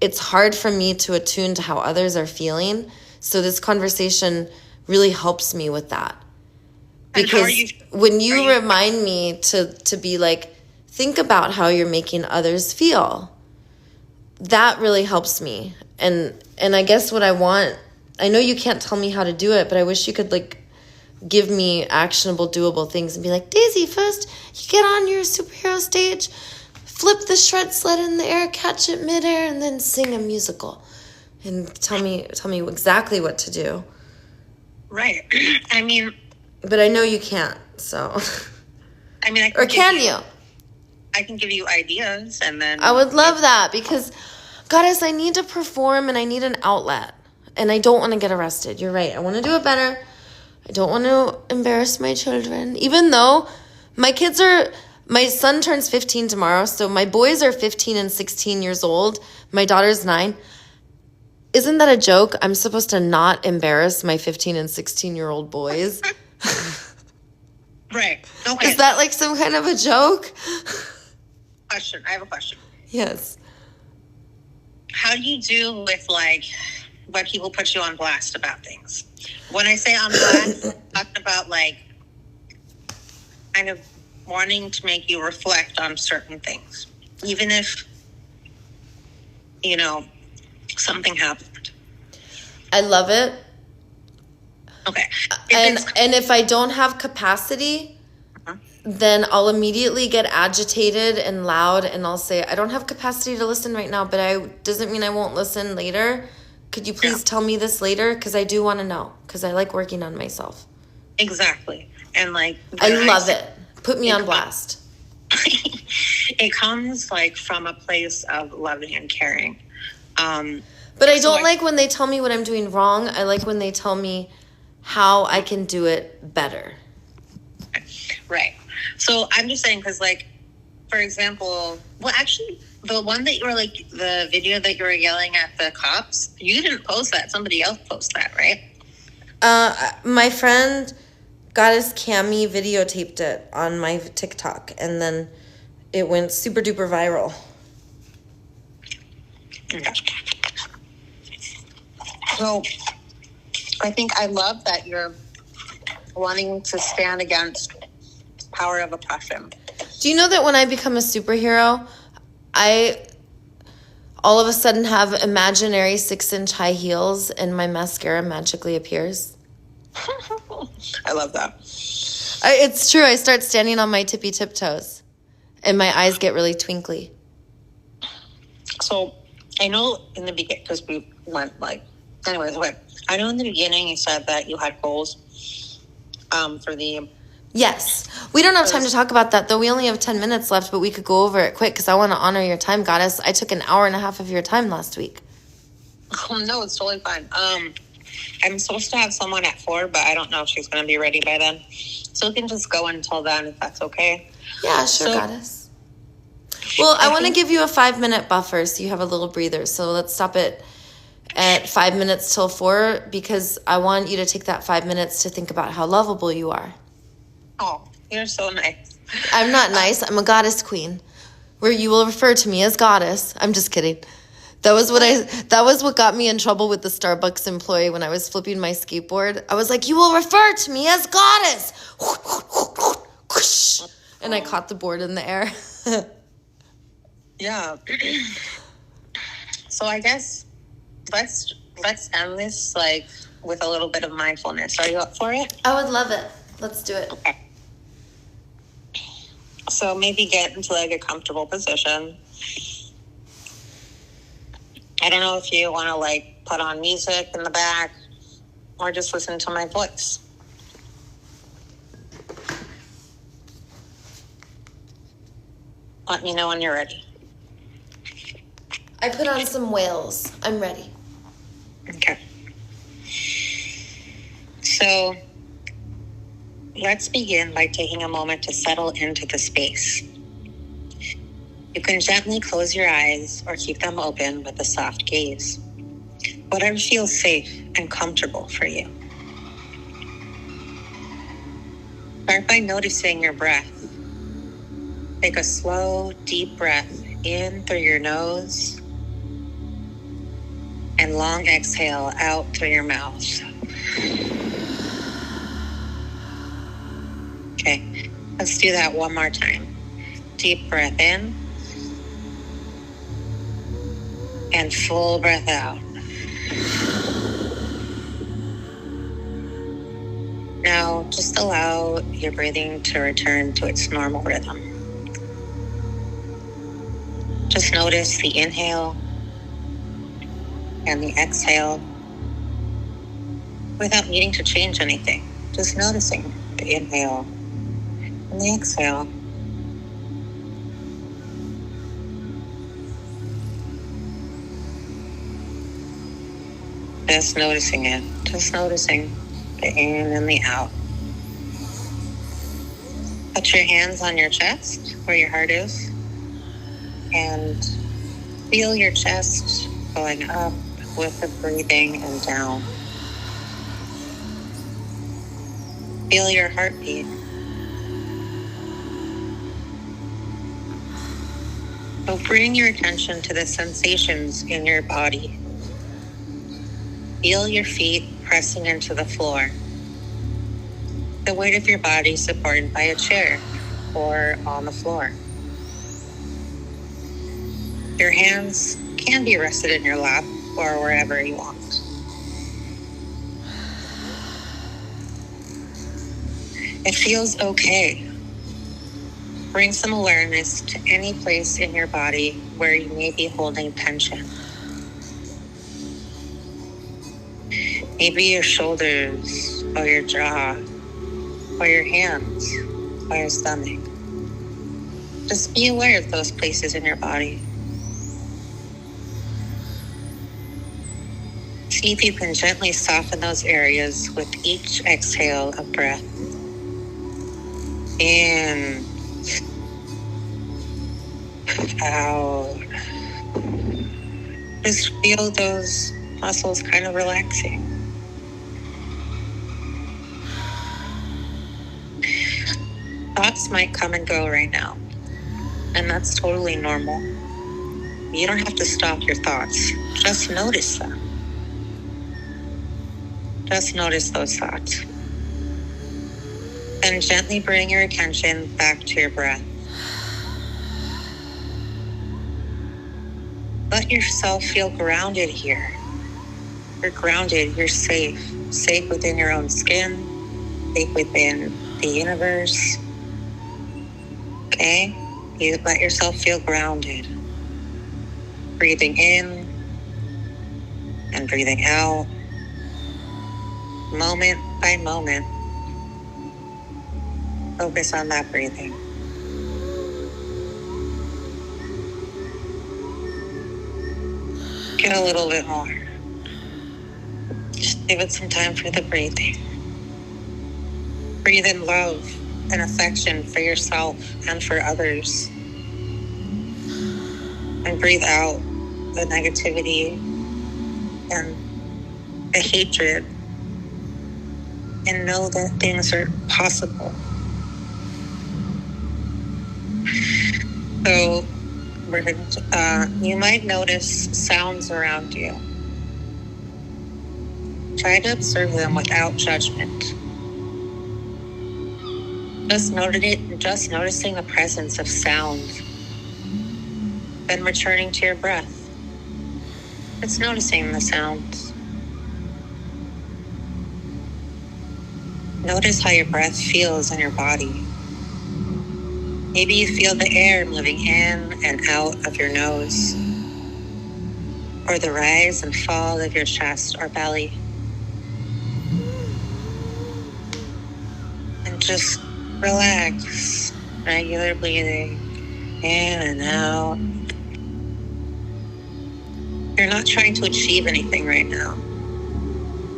it's hard for me to attune to how others are feeling. So this conversation really helps me with that. Because when you remind me to be like, think about how you're making others feel, that really helps me. And I guess what I want, I know you can't tell me how to do it, but I wish you could like give me actionable, doable things and be like, Daisy, first you get on your superhero stage, flip the shred sled in the air, catch it midair, and then sing a musical. And tell me exactly what to do. Right. But I know you can't, so. Or can you? I can give you ideas, and then. I would love that, because, Goddess, I need to perform and I need an outlet. And I don't want to get arrested. You're right. I want to do it better. I don't want to embarrass my children. Even though my son turns 15 tomorrow, so my boys are 15 and 16 years old. My daughter's 9. Isn't that a joke? I'm supposed to not embarrass my 15 and 16-year-old boys. Right. Okay. Is that like some kind of a joke? I have a question. Yes. How do you do with like when people put you on blast about things? When I say on blast, I'm talking about like kind of wanting to make you reflect on certain things, even if something happened. I love it. Okay. And if I don't have capacity, then I'll immediately get agitated and loud, and I'll say, I don't have capacity to listen right now, but doesn't mean I won't listen later. Could you please tell me this later? Because I do want to know, because I like working on myself. Exactly. And like, I love it. Put me on blast. It comes like from a place of loving and caring. But I don't like when they tell me what I'm doing wrong. I like when they tell me how I can do it better. Right. So I'm just saying, because like, for example, well, actually, the one that you were like, the video that you were yelling at the cops, you didn't post that. Somebody else posted that, right? My friend Goddess Cami videotaped it on my TikTok, and then it went super duper viral. Okay. So I think I love that you're wanting to stand against power of oppression. Do you know that when I become a superhero, I all of a sudden have imaginary 6-inch high heels and my mascara magically appears? I love that. It's true. I start standing on my tippy tiptoes and my eyes get really twinkly. So I know in the beginning, because we went like, anyways, okay. I know in the beginning you said that you had goals for the... Yes. We don't have time to talk about that, though. We only have 10 minutes left, but we could go over it quick because I want to honor your time, Goddess. I took an hour and a half of your time last week. Oh, no, it's totally fine. I'm supposed to have someone at 4, but I don't know if she's going to be ready by then. So we can just go until then, if that's okay. Yeah, sure, Goddess. Well, I want to give you a 5-minute buffer so you have a little breather. So let's stop it at 5 minutes till 4 because I want you to take that 5 minutes to think about how lovable you are. Oh, you're so nice. I'm not nice. I'm a goddess queen, where you will refer to me as goddess. I'm just kidding. That was what got me in trouble with the Starbucks employee when I was flipping my skateboard. I was like, you will refer to me as goddess. And I caught the board in the air. Yeah. So I guess let's end this like with a little bit of mindfulness. Are you up for it? I would love it. Let's do it. Okay. So maybe get into like a comfortable position. I don't know if you want to like put on music in the back or just listen to my voice. Let me know when you're ready. I put on some whales. I'm ready. Okay. So let's begin by taking a moment to settle into the space. You can gently close your eyes or keep them open with a soft gaze. Whatever feels safe and comfortable for you. Start by noticing your breath. Take a slow, deep breath in through your nose and long exhale out through your mouth. Okay, let's do that one more time. Deep breath in and full breath out. Now, just allow your breathing to return to its normal rhythm. Just notice the inhale and the exhale without needing to change anything. Just noticing the inhale and the exhale. Just noticing it. Just noticing the in and the out. Put your hands on your chest where your heart is and feel your chest going up with the breathing and down. Feel your heartbeat. So bring your attention to the sensations in your body. Feel your feet pressing into the floor. The weight of your body supported by a chair or on the floor. Your hands can be rested in your lap or wherever you want. It feels okay Bring some awareness to any place in your body where you may be holding tension. Maybe your shoulders, or your jaw, or your hands, or your stomach. Just be aware of those places in your body. See if you can gently soften those areas with each exhale of breath. In, out. Just feel those muscles kind of relaxing. Thoughts might come and go right now, and that's totally normal. You don't have to stop your thoughts. Just notice them. Just notice those thoughts. And gently bring your attention back to your breath. Let yourself feel grounded here. You're grounded, you're safe. Safe within your own skin, safe within the universe. Okay? You let yourself feel grounded. Breathing in and breathing out. Moment by moment. Focus on that breathing. Get a little bit more. Just give it some time for the breathing. Breathe in love and affection for yourself and for others. And breathe out the negativity and the hatred. And know that things are possible. So, you might notice sounds around you. Try to observe them without judgment. Just noticing the presence of sound. Then returning to your breath. It's noticing the sounds. Notice how your breath feels in your body. Maybe you feel the air moving in and out of your nose, or the rise and fall of your chest or belly. And just relax, regular breathing, in and out. You're not trying to achieve anything right now.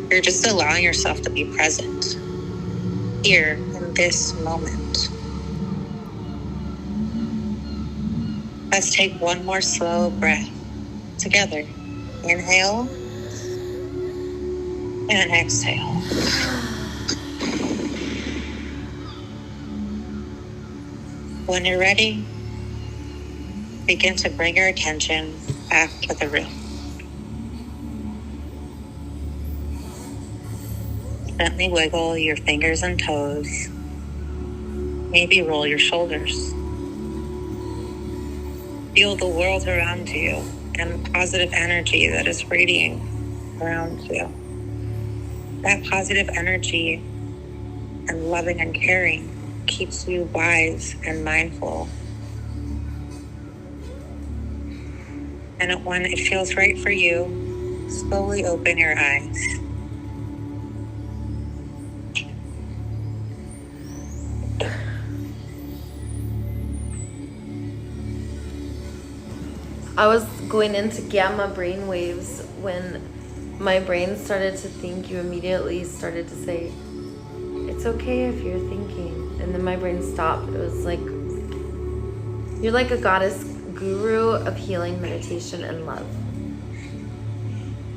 You're just allowing yourself to be present, here in this moment. Let's take one more slow breath together. Inhale and exhale. When you're ready, begin to bring your attention back to the room. Gently wiggle your fingers and toes. Maybe roll your shoulders. Feel the world around you and positive energy that is radiating around you. That positive energy and loving and caring keeps you wise and mindful. And when it feels right for you, slowly open your eyes. I was going into gamma brain waves when my brain started to think. You immediately started to say, it's okay if you're thinking. And then my brain stopped. It was like, you're like a goddess guru of healing, meditation, and love.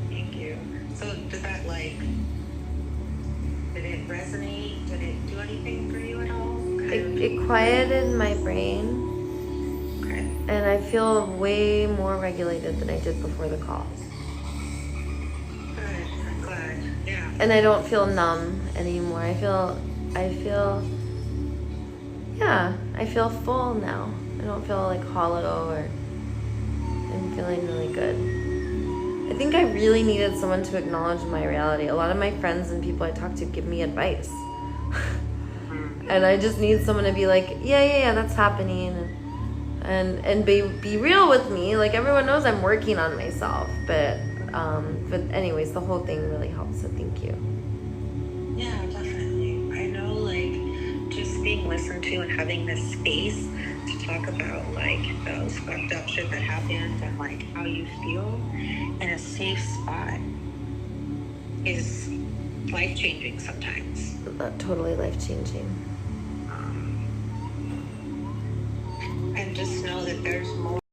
Thank you. So did it resonate? Did it do anything for you at all? It quieted my brain. And I feel way more regulated than I did before the call. Good, I'm glad. Yeah. And I don't feel numb anymore. I feel full now. I don't feel like hollow, or I'm feeling really good. I think I really needed someone to acknowledge my reality. A lot of my friends and people I talk to give me advice. And I just need someone to be like, yeah, that's happening, and be real with me. Like, everyone knows I'm working on myself, but anyways, the whole thing really helps. So thank you. Yeah, definitely. I know, like, just being listened to and having this space to talk about, like, those fucked up shit that happened and, like, how you feel in a safe spot is life-changing sometimes. Totally life-changing. And just know that there's more